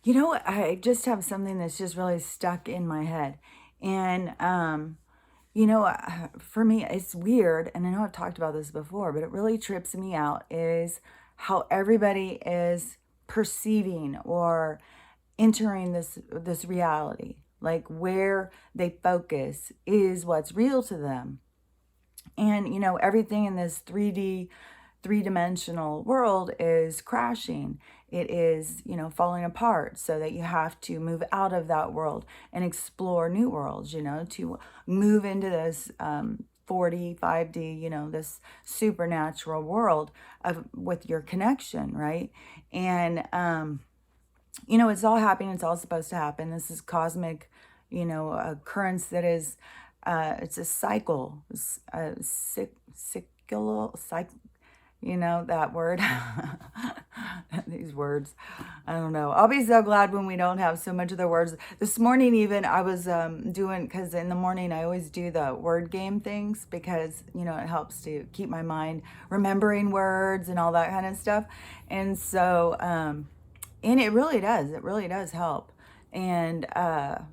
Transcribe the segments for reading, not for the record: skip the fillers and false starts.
I just have something that's just really stuck in my head. And, for me, it's weird. And I know I've talked about this before, but it really trips me out is how everybody is perceiving or entering this reality. Like where they focus is what's real to them. And, everything in this 3D, three-dimensional world is crashing. It is, falling apart so that you have to move out of that world and explore new worlds, to move into this 4D, 5D, this supernatural world with your connection, right? And, it's all happening. It's all supposed to happen. This is cosmic, occurrence that is, it's a cycle, it's a that word. These words, I don't know. I'll be so glad when we don't have so much of the words. This morning even I was doing, because in the morning I always do the word game things, because it helps to keep my mind remembering words and all that kind of stuff. And so and it really does help. And I'm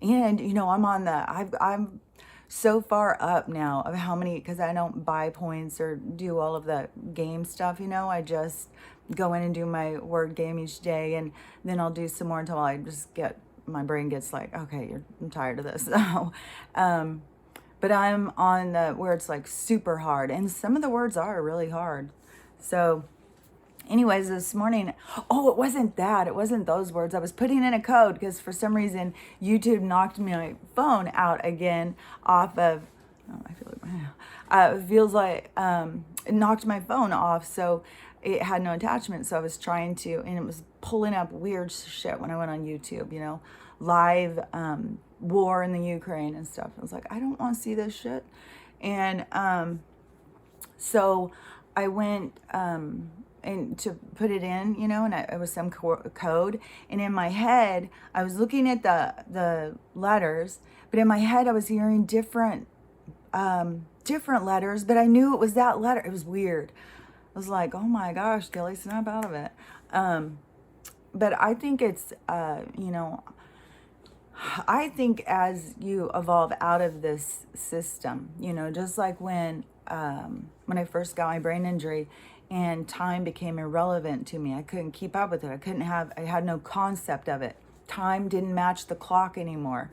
on I'm so far up now of how many, because I don't buy points or do all of the game stuff. I just go in and do my word game each day, and then I'll do some more until I just my brain gets like, okay, I'm tired of this. So, but I'm on the where it's like super hard, and some of the words are really hard. So anyways, this morning, oh, it wasn't that. It wasn't those words. I was putting in a code because for some reason YouTube knocked my phone out again off of, oh, I feel like, it feels like it knocked my phone off. So it had no attachment. So I was trying to, and it was pulling up weird shit when I went on YouTube, live war in the Ukraine and stuff. I was like, I don't want to see this shit. And so I went and to put it in, and it was some code. And in my head, I was looking at the letters, but in my head, I was hearing different letters, but I knew it was that letter. It was weird. I was like, oh my gosh, Kelly, snap out of it. But I think it's, I think as you evolve out of this system, just like when I first got my brain injury and time became irrelevant to me. I couldn't keep up with it. I had no concept of it. Time didn't match the clock anymore.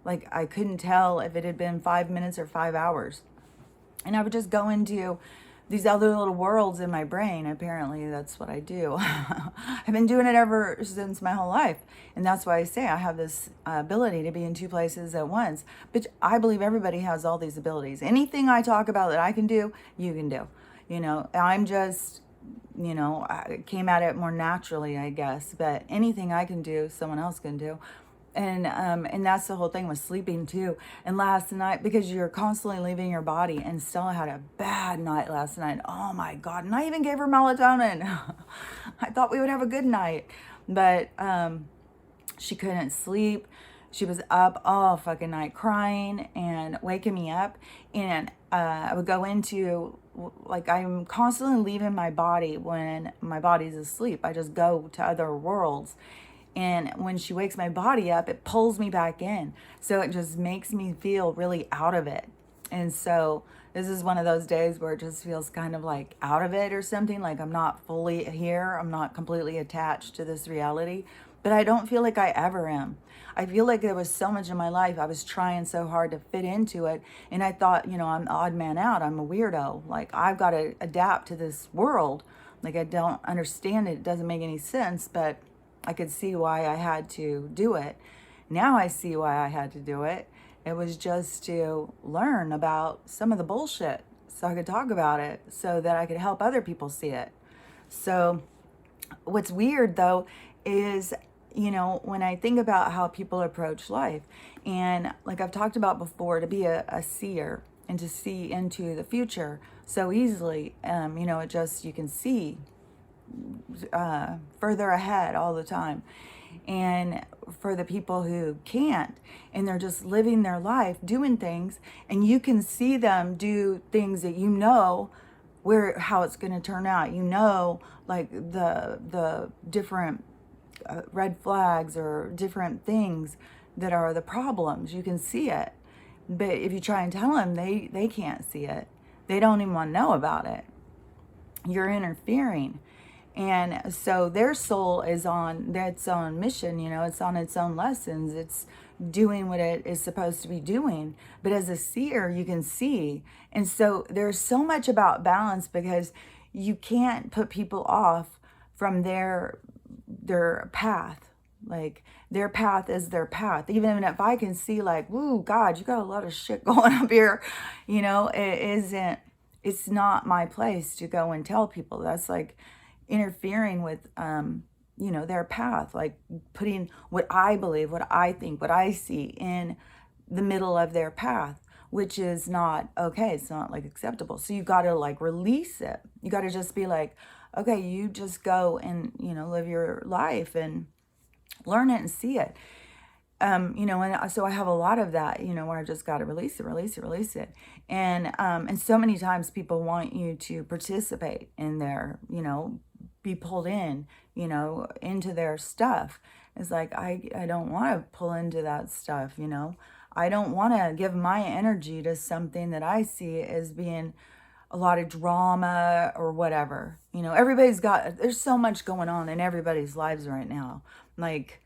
Like I couldn't tell if it had been 5 minutes or 5 hours. And I would just go into these other little worlds in my brain. Apparently that's what I do. I've been doing it ever since my whole life. And that's why I say I have this ability to be in two places at once. But I believe everybody has all these abilities. Anything I talk about that I can do, you can do. I'm just, I came at it more naturally, I guess. But anything I can do, someone else can do. And that's the whole thing with sleeping too. And last night, because you're constantly leaving your body, and Stella had a bad night last night. Oh my God. And I even gave her melatonin. I thought we would have a good night, but she couldn't sleep. She was up all fucking night crying and waking me up. And I would go into, like, I'm constantly leaving my body when my body's asleep. I just go to other worlds. And when she wakes my body up, it pulls me back in. So it just makes me feel really out of it. And so this is one of those days where it just feels kind of like out of it or something. Like I'm not fully here. I'm not completely attached to this reality. But I don't feel like I ever am. I feel like there was so much in my life. I was trying so hard to fit into it. And I thought, I'm the odd man out. I'm a weirdo. Like I've got to adapt to this world. Like I don't understand it. It doesn't make any sense. But I could see why I had to do it. Now I see why I had to do it. It was just to learn about some of the bullshit so I could talk about it so that I could help other people see it. So what's weird though is, when I think about how people approach life, and like I've talked about before, to be a seer and to see into the future so easily, it just, you can see further ahead all the time. And for the people who can't, and they're just living their life doing things, and you can see them do things that how it's going to turn out, like the different red flags or different things that are the problems. You can see it. But if you try and tell them, they can't see it. They don't even want to know about it. You're interfering. And so their soul is on its own mission, it's on its own lessons. It's doing what it is supposed to be doing. But as a seer, you can see. And so there's so much about balance, because you can't put people off from their path. Like, their path is their path. Even if I can see, like, woo, God, you got a lot of shit going up here, it's not my place to go and tell people. That's like interfering with, their path, like putting what I believe, what I think, what I see in the middle of their path, which is not okay. It's not like acceptable. So you got to like release it. You got to just be like, okay, you just go and, live your life and learn it and see it. And so I have a lot of that, where I just got to release it. And so many times people want you to participate in their, be pulled in, into their stuff. It's like, I don't want to pull into that stuff, I don't want to give my energy to something that I see as being a lot of drama or whatever. There's so much going on in everybody's lives right now. Like,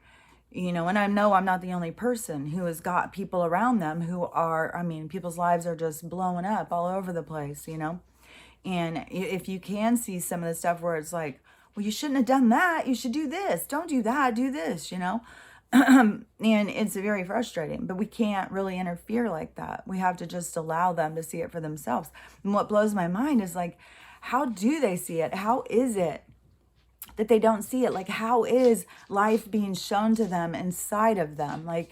and I know I'm not the only person who has got people around them who are, people's lives are just blowing up all over the place, And if you can see some of the stuff where it's like, well, you shouldn't have done that. You should do this. Don't do that. Do this, And it's very frustrating, but we can't really interfere like that. We have to just allow them to see it for themselves. And what blows my mind is like, how do they see it? How is it that they don't see it? Like, how is life being shown to them inside of them? Like,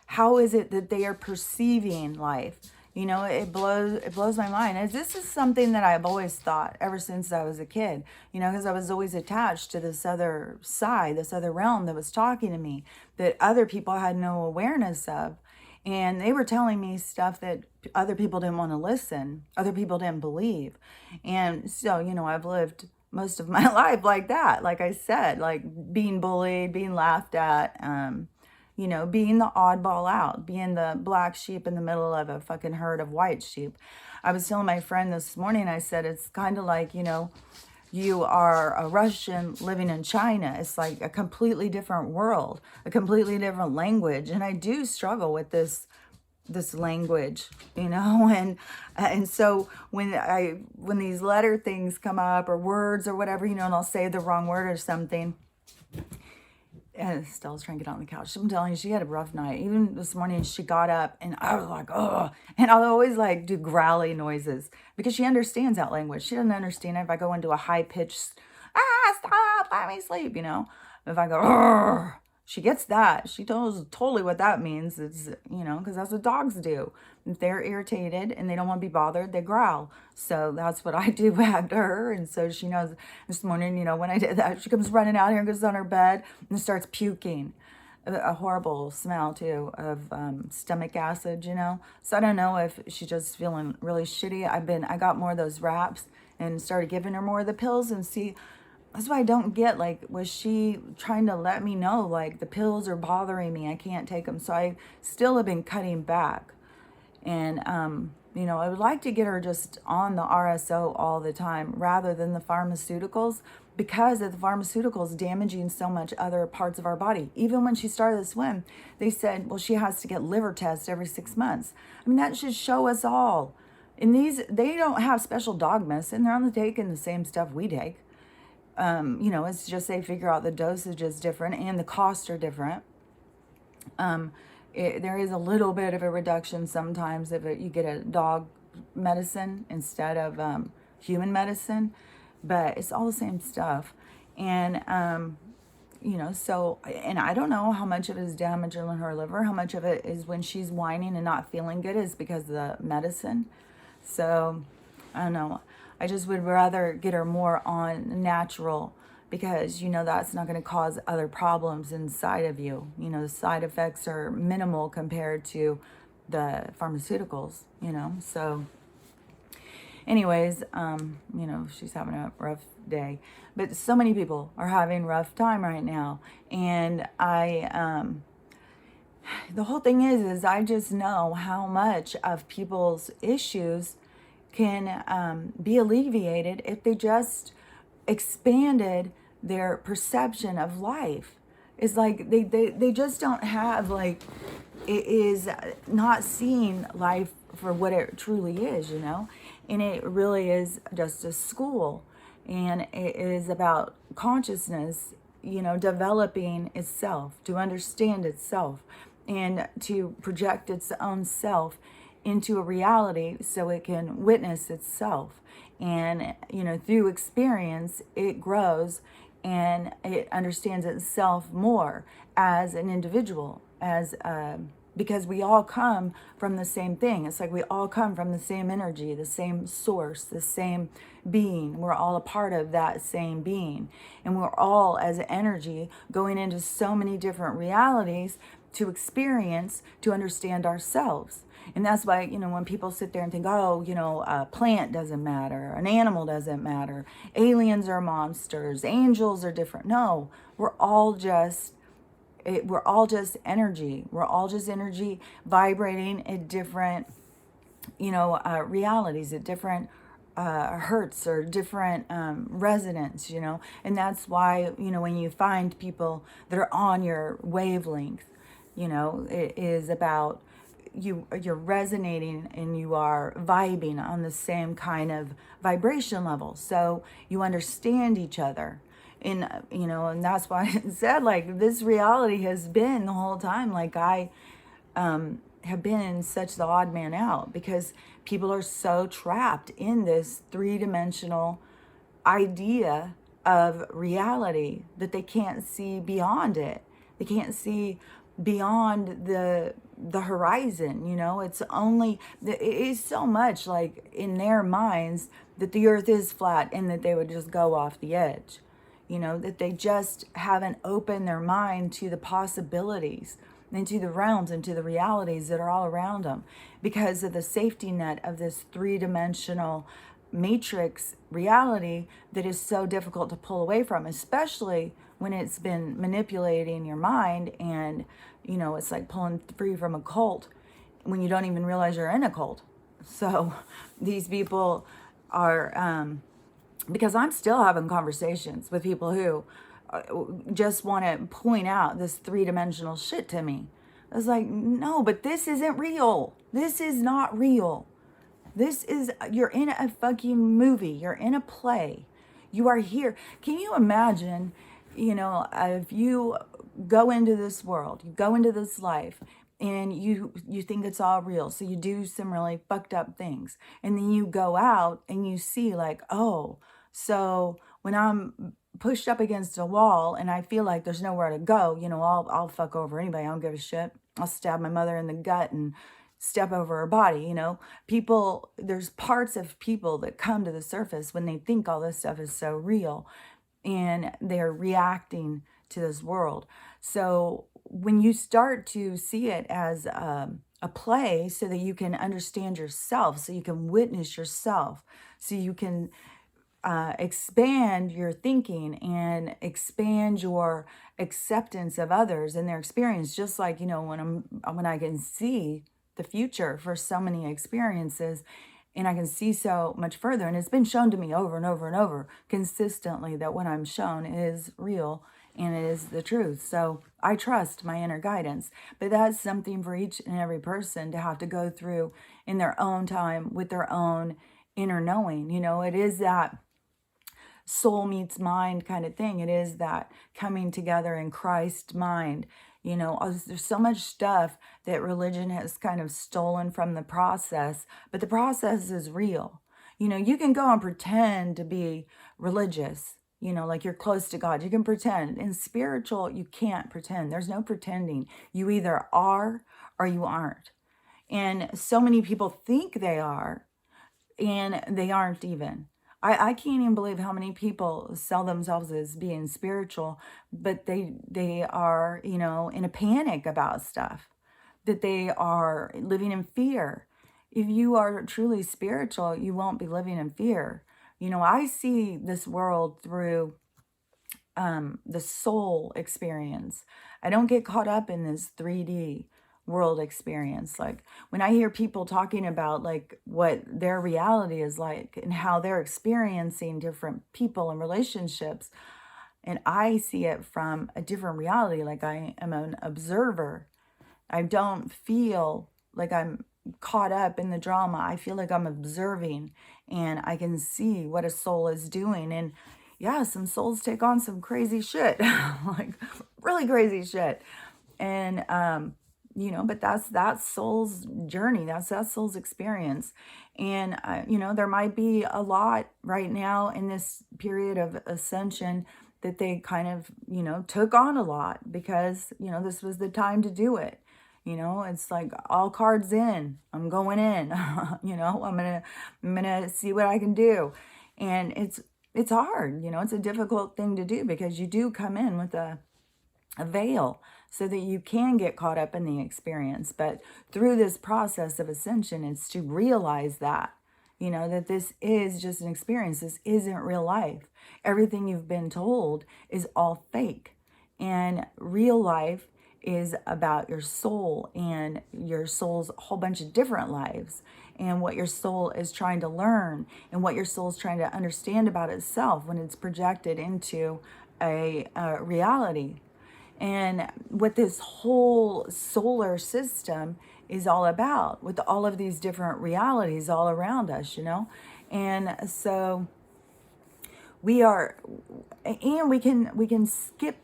how is it that they are perceiving life? It blows my mind. And this is something that I've always thought ever since I was a kid, because I was always attached to this other side, this other realm that was talking to me, that other people had no awareness of. And they were telling me stuff that other people didn't want to listen, other people didn't believe. And so, I've lived most of my life like that. Like I said, like being bullied, being laughed at, being the oddball out, being the black sheep in the middle of a fucking herd of white sheep. I was telling my friend this morning, I said, it's kind of like, you are a Russian living in China. It's like a completely different world, a completely different language. And I do struggle with this language, and so when these letter things come up or words or whatever, and I'll say the wrong word or something. And Stella's trying to get on the couch. I'm telling you, she had a rough night. Even this morning, she got up and I was like, oh. And I'll always like do growly noises because she understands that language. She doesn't understand it if I go into a high pitched, stop, let me sleep, If I go, oh, she gets that. She knows totally what that means. It's, because that's what dogs do. If they're irritated and they don't want to be bothered, they growl. So that's what I do back to her. And so she knows. This morning, when I did that, she comes running out here and goes on her bed and starts puking. A horrible smell, too, of stomach acid, So I don't know if she's just feeling really shitty. I got more of those wraps and started giving her more of the pills and see. That's why I don't get, like, was she trying to let me know, like, the pills are bothering me, I can't take them. So I still have been cutting back. And, I would like to get her just on the RSO all the time rather than the pharmaceuticals, because of the pharmaceuticals damaging so much other parts of our body. Even when she started to swim, they said, well, she has to get liver tests every 6 months. That should show us all. And they don't have special dog medicine. They're only taking the same stuff we take. It's just they figure out the dosage is different and the costs are different. There is a little bit of a reduction sometimes if you get a dog medicine instead of human medicine, but it's all the same stuff. And, so, and I don't know how much of it is damaging her liver, how much of it is when she's whining and not feeling good is because of the medicine. So, I don't know. I just would rather get her more on natural because, that's not going to cause other problems inside of you. The side effects are minimal compared to the pharmaceuticals, So Anyways, she's having a rough day. But so many people are having rough time right now. And the whole thing is I just know how much of people's issues can be alleviated if they just expanded their perception of life. It's like they just don't have, like, it is not seeing life for what it truly is, and it really is just a school, and it is about consciousness, developing itself to understand itself and to project its own self into a reality so it can witness itself. And, through experience, it grows and it understands itself more as an individual, because we all come from the same thing. It's like we all come from the same energy, the same source, the same being. We're all a part of that same being. And we're all, as energy, going into so many different realities to experience, to understand ourselves. And that's why, when people sit there and think, oh, a plant doesn't matter, an animal doesn't matter, aliens are monsters, angels are different. No, we're all just energy. We're all just energy vibrating at different, realities, at different hertz or different resonance, and that's why, when you find people that are on your wavelength, it is about you're resonating and you are vibing on the same kind of vibration level, so you understand each other. And and that's why I said, like, this reality has been the whole time, like, I have been such the odd man out, because people are so trapped in this three-dimensional idea of reality that they can't see beyond it. They can't see beyond the horizon. It's only, it is so much like in their minds that the earth is flat and that they would just go off the edge. That they just haven't opened their mind to the possibilities, into the realms, into the realities that are all around them, because of the safety net of this three-dimensional matrix reality that is so difficult to pull away from, especially when it's been manipulating your mind. And it's like pulling free from a cult when you don't even realize you're in a cult. So these people are because I'm still having conversations with people who just want to point out this three-dimensional shit to me. I was like, no, but this isn't real. This is not real. You're in a fucking movie. You're in a play. You are here. Can you imagine, if you go into this world, you go into this life, and you think it's all real. So you do some really fucked up things. And then you go out and you see, like, oh, so when I'm pushed up against a wall and I feel like there's nowhere to go, I'll fuck over anybody. I don't give a shit. I'll stab my mother in the gut and step over her body. People, there's parts of people that come to the surface when they think all this stuff is so real, and they're reacting to this world. So when you start to see it as a play, so that you can understand yourself, so you can witness yourself, so you can expand your thinking and expand your acceptance of others and their experience, just like, when I can see the future for so many experiences, and I can see so much further, and it's been shown to me over and over and over consistently that what I'm shown is real and it is the truth. So I trust my inner guidance, but that's something for each and every person to have to go through in their own time with their own inner knowing. It is that soul meets mind kind of thing. It is that coming together in Christ mind. There's so much stuff that religion has kind of stolen from the process, but the process is real. You can go and pretend to be religious, like you're close to God. You can pretend. In spiritual, you can't pretend. There's no pretending. You either are or you aren't. And so many people think they are, and they aren't even. I can't even believe how many people sell themselves as being spiritual, but they are, in a panic about stuff, that they are living in fear. if you are truly spiritual, you won't be living in fear. I see this world through the soul experience. I don't get caught up in this 3D world experience. Like when I hear people talking about like what their reality is like and how they're experiencing different people and relationships, and I see it from a different reality, like I am an observer. I don't feel like I'm caught up in the drama. I feel like I'm observing and I can see what a soul is doing. And yeah, some souls take on some crazy shit, like really crazy shit. And, but that's that soul's journey. That's that soul's experience. And, there might be a lot right now in this period of ascension that they kind of, took on a lot because, this was the time to do it. It's like all cards in. I'm going in. I'm gonna see what I can do, and it's hard. It's a difficult thing to do because you do come in with a veil so that you can get caught up in the experience. But through this process of ascension, it's to realize that, that this is just an experience. This isn't real life. Everything you've been told is all fake. And real life is about your soul and your soul's whole bunch of different lives and what your soul is trying to learn and what your soul is trying to understand about itself when it's projected into a reality. And what this whole solar system is all about, with all of these different realities all around us, And so we are, and we can skip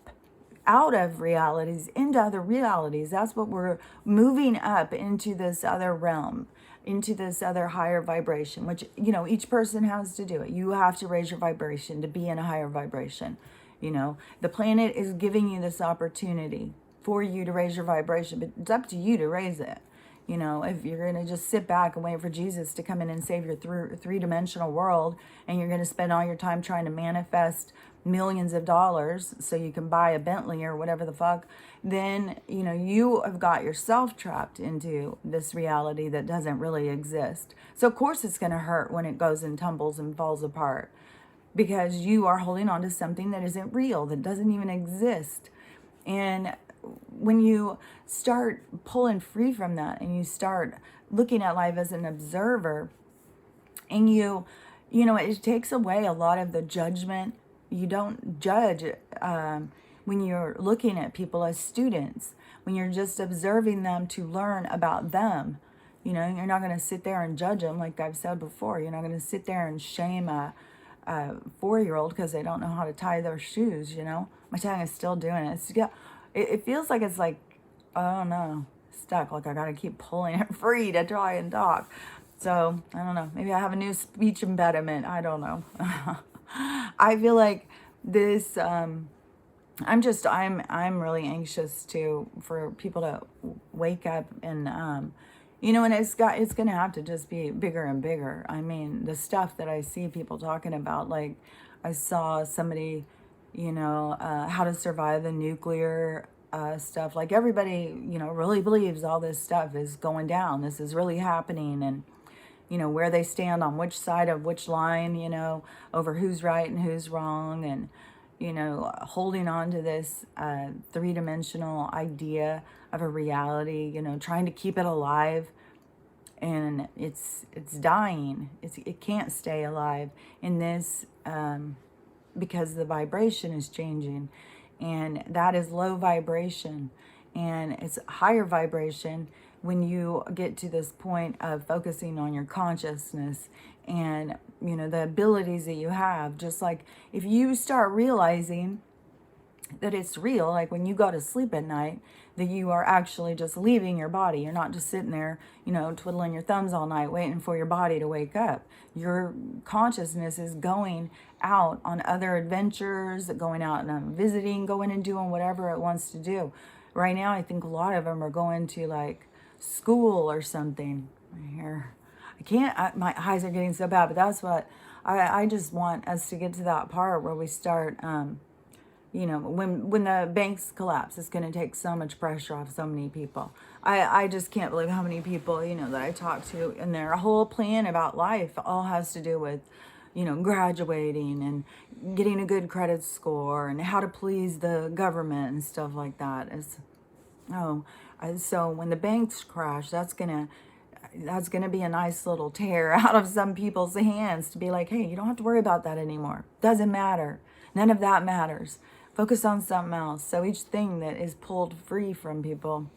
out of realities into other realities. That's what we're moving up into, this other realm, into this other higher vibration, which, each person has to do it. You have to raise your vibration to be in a higher vibration. The planet is giving you this opportunity for you to raise your vibration, but it's up to you to raise it. If you're going to just sit back and wait for Jesus to come in and save your three-dimensional world, and you're going to spend all your time trying to manifest millions of dollars so you can buy a Bentley or whatever the fuck, then, you have got yourself trapped into this reality that doesn't really exist. So of course it's going to hurt when it goes and tumbles and falls apart, because you are holding on to something that isn't real, that doesn't even exist. And when you start pulling free from that and you start looking at life as an observer, and it takes away a lot of the judgment. You don't judge when you're looking at people as students, when you're just observing them to learn about them. You're not going to sit there and judge them, like I've said before. You're not going to sit there and shame a 4-year-old because they don't know how to tie their shoes. My tongue is still doing it. It feels like it's like, I don't know, stuck. Like I got to keep pulling it free to try and talk. So I don't know. Maybe I have a new speech impediment. I don't know. I feel like this. I'm really anxious for people to wake up and and it's going to have to just be bigger and bigger. I mean, the stuff that I see people talking about, like I saw somebody, how to survive the nuclear stuff. Like everybody, really believes all this stuff is going down. This is really happening, and where they stand on which side of which line, over who's right and who's wrong, and holding on to this three-dimensional idea of a reality, trying to keep it alive, and it's dying. It can't stay alive in this because the vibration is changing, and that is low vibration, and it's higher vibration when you get to this point of focusing on your consciousness and the abilities that you have. Just like if you start realizing that it's real, like when you go to sleep at night, that you are actually just leaving your body. You're not just sitting there, twiddling your thumbs all night waiting for your body to wake up. Your consciousness is going out on other adventures, going out and visiting, going and doing whatever it wants to do. Right now, I think a lot of them are going to like school or something. Here, my eyes are getting so bad, but that's what I just want us to get to, that part where we start you know, when the banks collapse, it's going to take so much pressure off so many people. I just can't believe how many people, you know, that I talk to, and their whole plan about life all has to do with, you know, graduating and getting a good credit score and how to please the government and stuff like that. It's, oh, so when the banks crash, that's gonna be a nice little tear out of some people's hands to be like, hey, you don't have to worry about that anymore. Doesn't matter. None of that matters. Focus on something else. So each thing that is pulled free from people,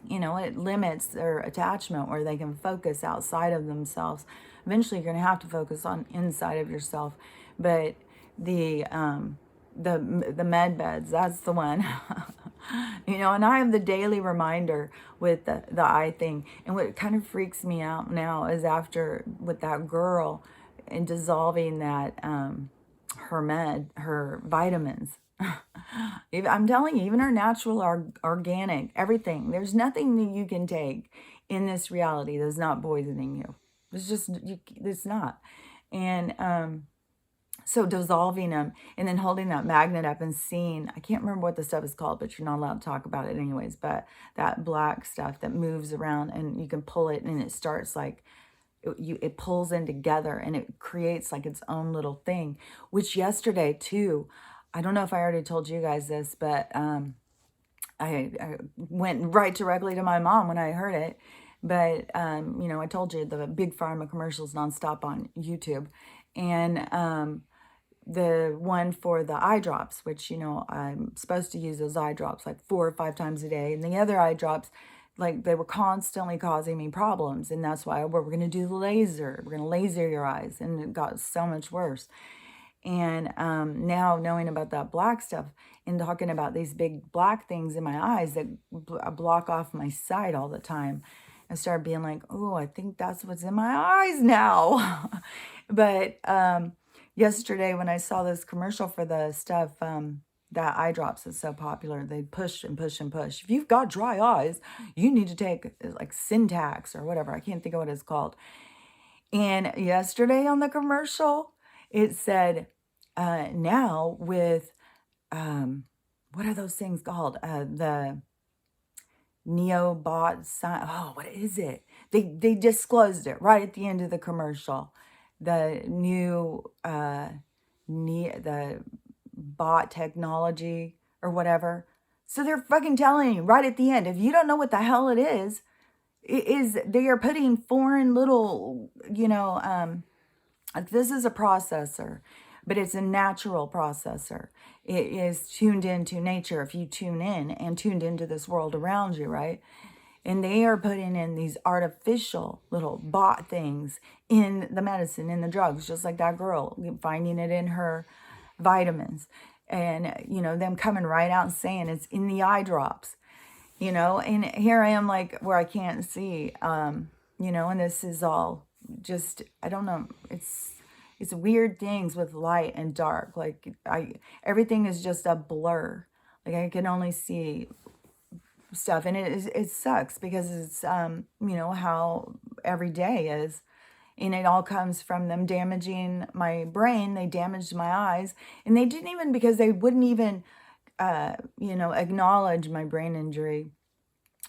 you know, it limits their attachment where they can focus outside of themselves. Eventually, you're going to have to focus on inside of yourself. But the med beds, that's the one. You know, and I have the daily reminder with the eye thing. And what kind of freaks me out now is after with that girl and dissolving that her vitamins. I'm telling you, even our natural, our organic, everything. There's nothing that you can take in this reality that's not poisoning you. It's just it's not. And so dissolving them and then holding that magnet up and seeing, I can't remember what the stuff is called, but you're not allowed to talk about it anyways, but that black stuff that moves around and you can pull it and it starts like, it pulls in together and it creates like its own little thing, which yesterday too, I don't know if I already told you guys this, but I went right directly to my mom when I heard it. But, you know, I told you the Big Pharma commercials nonstop on YouTube. And the one for the eye drops, which, you know, I'm supposed to use those eye drops like 4 or 5 times a day. And the other eye drops, like they were constantly causing me problems. And that's why we're going to do the laser. We're going to laser your eyes. And it got so much worse. And now knowing about that black stuff and talking about these big black things in my eyes that block off my sight all the time, I started being like, oh, I think that's what's in my eyes now. But yesterday when I saw this commercial for the stuff, that eye drops is so popular, they push and push and push. If you've got dry eyes, you need to take like Syntax or whatever. I can't think of what it's called. And yesterday on the commercial, it said, now with, what are those things called? The Neobot sign. Oh, what is it? They disclosed it right at the end of the commercial. The new, the bot technology or whatever. So they're fucking telling you right at the end, if you don't know what the hell it is they are putting foreign little, you know, this is a processor, but it's a natural processor. It is tuned into nature if you tune in and tuned into this world around you, right? And they are putting in these artificial little bot things in the medicine, in the drugs, just like that girl, finding it in her vitamins. And, you know, them coming right out and saying it's in the eye drops, you know. And here I am like where I can't see, you know, and this is all just, I don't know, it's weird things with light and dark. Like everything is just a blur. Like I can only see stuff, and it sucks because it's you know how every day is, and it all comes from them damaging my brain. They damaged my eyes, and they didn't even, because they wouldn't even you know, acknowledge my brain injury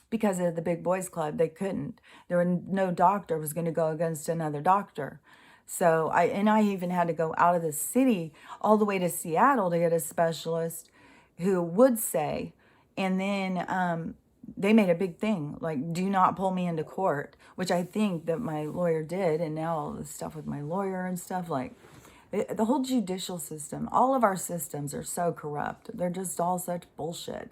because of the big boys club. They couldn't. There were no doctor was going to go against another doctor. So I even had to go out of the city all the way to Seattle to get a specialist who would say. And then they made a big thing, like, do not pull me into court, which I think that my lawyer did. And now all this stuff with my lawyer and stuff, like the whole judicial system, all of our systems are so corrupt. They're just all such bullshit.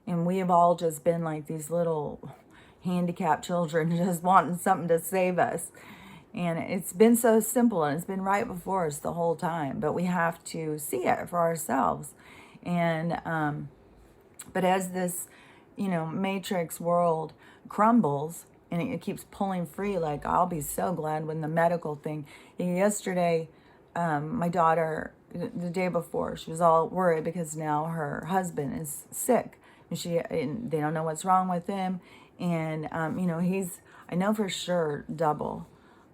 And we have all just been like these little handicapped children just wanting something to save us. And it's been so simple, and it's been right before us the whole time. But we have to see it for ourselves. And but as this, you know, matrix world crumbles and it keeps pulling free, like I'll be so glad when the medical thing. Yesterday, my daughter, the day before, she was all worried because now her husband is sick, and they don't know what's wrong with him. And you know, I know for sure double,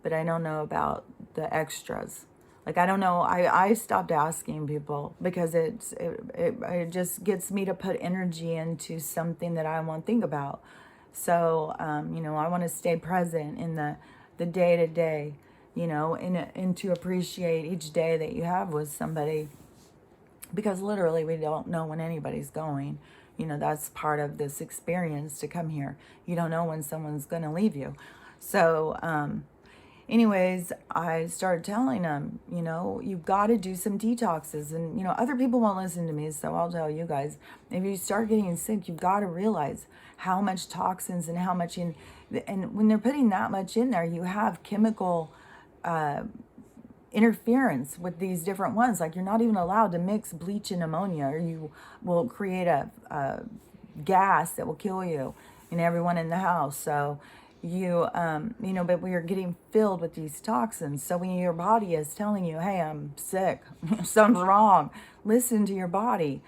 but I don't know about the extras, Like, I don't know. I stopped asking people because it just gets me to put energy into something that I want to think about. So, you know, I want to stay present in the day to day, you know, and to appreciate each day that you have with somebody, because literally we don't know when anybody's going. You know, that's part of this experience to come here. You don't know when someone's going to leave you. So, anyways, I started telling them, you know, you've got to do some detoxes. And, you know, other people won't listen to me, so I'll tell you guys. If you start getting sick, you've got to realize how much toxins and how much in, and when they're putting that much in there, you have chemical interference with these different ones. Like, you're not even allowed to mix bleach and ammonia, or you will create a gas that will kill you and everyone in the house. So you know, but we are getting filled with these toxins. So when your body is telling you, hey, I'm sick, something's wrong, listen to your body.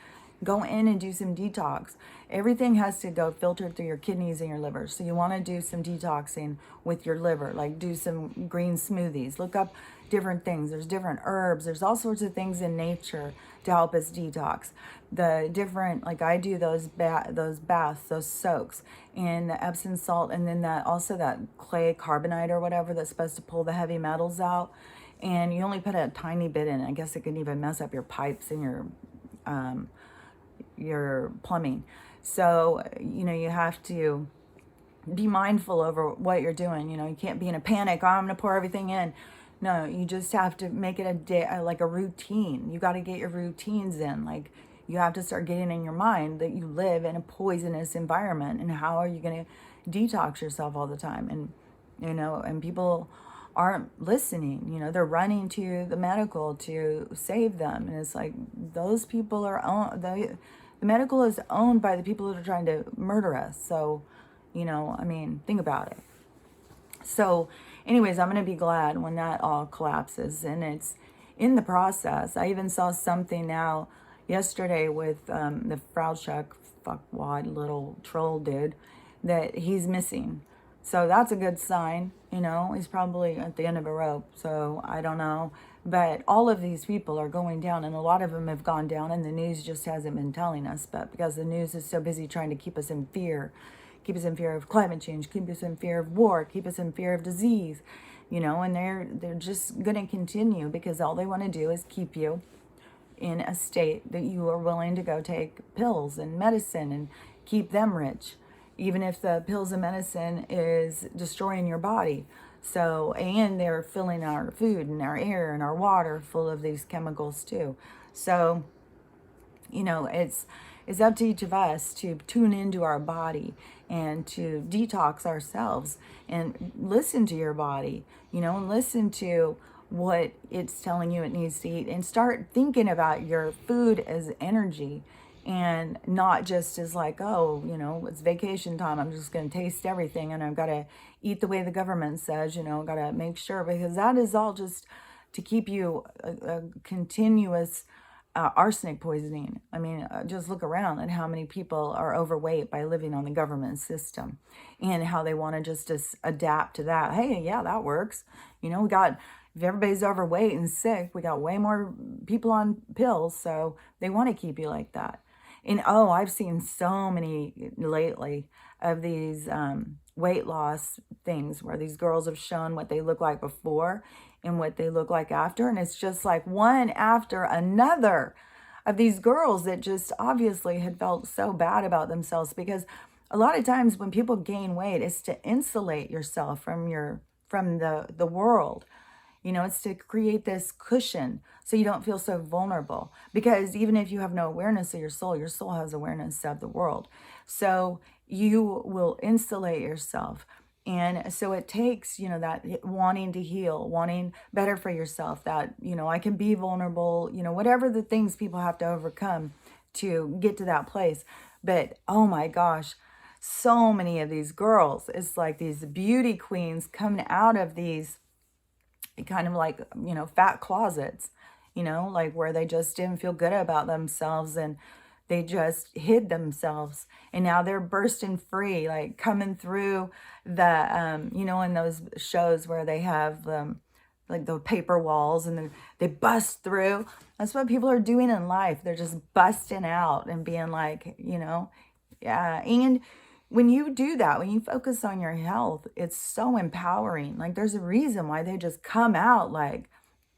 Go in and do some detox. Everything has to go filtered through your kidneys and your liver. So you want to do some detoxing with your liver, like do some green smoothies. Look up different things. There's different herbs. There's all sorts of things in nature to help us detox. The different, like I do those baths, those soaks in the Epsom salt, and then that also that clay carbonite or whatever that's supposed to pull the heavy metals out. And you only put a tiny bit in. I guess it can even mess up your pipes and your plumbing. So, you know, you have to be mindful over what you're doing. You know, you can't be in a panic. Oh, I'm going to pour everything in. No, you just have to make it a day, like a routine. You got to get your routines in. Like, you have to start getting in your mind that you live in a poisonous environment, and how are you going to detox yourself all the time? And, you know, and people aren't listening. You know, they're running to the medical to save them. And it's like, those people are owned, the medical is owned by the people that are trying to murder us. So, you know, I mean, think about it. So, anyways, I'm going to be glad when that all collapses. And it's in the process. I even saw something now yesterday with the Fraudschuck fuckwad little troll dude that he's missing. So that's a good sign. You know, he's probably at the end of a rope. So I don't know. But all of these people are going down, and a lot of them have gone down, and the news just hasn't been telling us. But because the news is so busy trying to keep us in fear, keep us in fear of climate change, keep us in fear of war, keep us in fear of disease, you know, and they're just going to continue, because all they want to do is keep you in a state that you are willing to go take pills and medicine and keep them rich, even if the pills and medicine is destroying your body. So, and they're filling our food and our air and our water full of these chemicals too. So, you know, it's up to each of us to tune into our body and to detox ourselves and listen to your body, you know, and listen to what it's telling you it needs to eat, and start thinking about your food as energy, and not just as like, oh, you know, it's vacation time, I'm just going to taste everything and I've got to eat the way the government says, you know, got to make sure, because that is all just to keep you a continuous arsenic poisoning. I mean, just look around at how many people are overweight by living on the government system, and how they want to just adapt to that. Hey, yeah, that works. You know, if everybody's overweight and sick, we got way more people on pills, so they want to keep you like that. And oh, I've seen so many lately of these weight loss things where these girls have shown what they look like before and what they look like after. And it's just like one after another of these girls that just obviously had felt so bad about themselves, because a lot of times when people gain weight, it's to insulate yourself from the world. You know, it's to create this cushion so you don't feel so vulnerable. Because even if you have no awareness of your soul has awareness of the world. So you will insulate yourself. And so it takes, you know, that wanting to heal, wanting better for yourself, that, you know, I can be vulnerable, you know, whatever the things people have to overcome to get to that place. But oh my gosh, so many of these girls, it's like these beauty queens coming out of these kind of like, you know, fat closets, you know, like where they just didn't feel good about themselves and they just hid themselves, and now they're bursting free, like coming through the you know, in those shows where they have like the paper walls, and then they bust through. That's what people are doing in life. They're just busting out and being like, yeah. And when you do that, when you focus on your health, it's so empowering. Like there's a reason why they just come out like,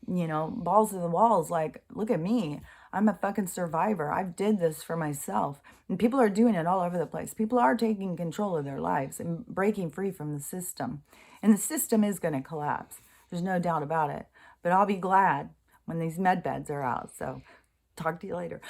balls to the walls. Like, look at me. I'm a fucking survivor. I've did this for myself. And people are doing it all over the place. People are taking control of their lives and breaking free from the system. And the system is going to collapse. There's no doubt about it. But I'll be glad when these med beds are out. So talk to you later.